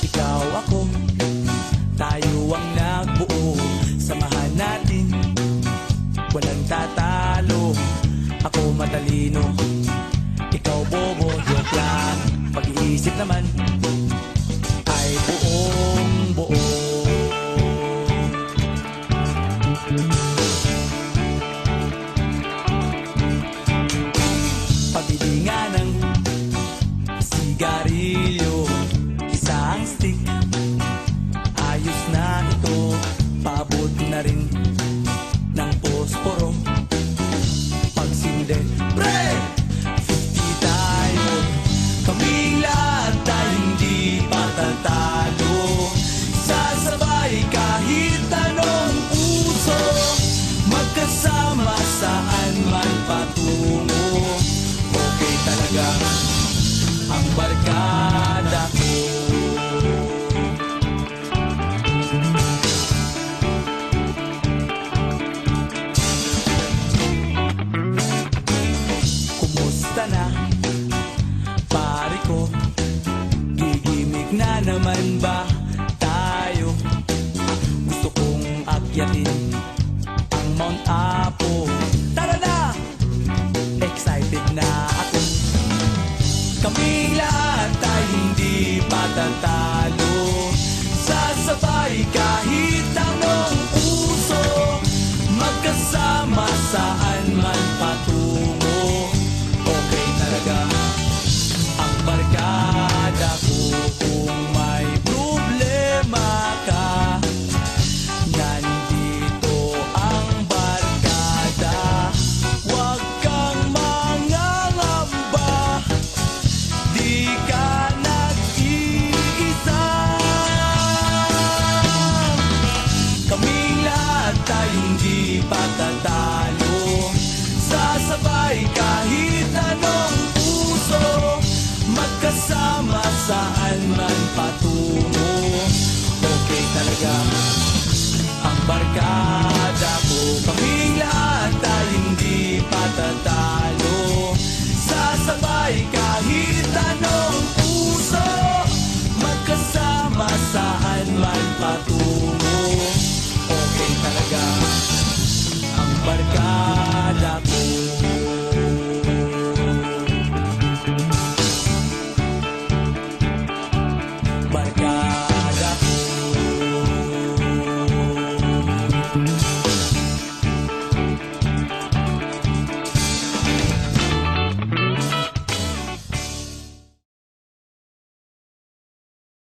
Ikaw ako, tayo ang nagbuo. Samahan natin, walang tatalo. Ako matalino, ikaw bobo. Joke lang, pag-iisip naman ay buong buo. Pabili nga ng sigarilyo, isang stick, ayos na ito. Paabot na rin ng posporo. Pagsinde, pre! 50 tayo, kaming lahat tayo hindi patatalo. Sasabay kahit anong puso, magkasama saan man patungo. Okay talaga ang barkada ko. Kumusta na, pare ko? Gigimik na naman ba tayo? Gusto kong akyatin ang Mount Apo. Tara na! Excited na ako. Kaming lahat tayo hindi patatalo. Sasabay kahit anong puso, magkasama saan man patungo. Okay talaga ang barkada ko. Kung may problema ka, nandito ang barkada. Huwag kang mangangamba, di ka nag-iisa. Kaming lahat tayo hindi patatalo. Sasabay kahit anong puso, magkasama saan man patungo. Okay talaga ang barkada ko.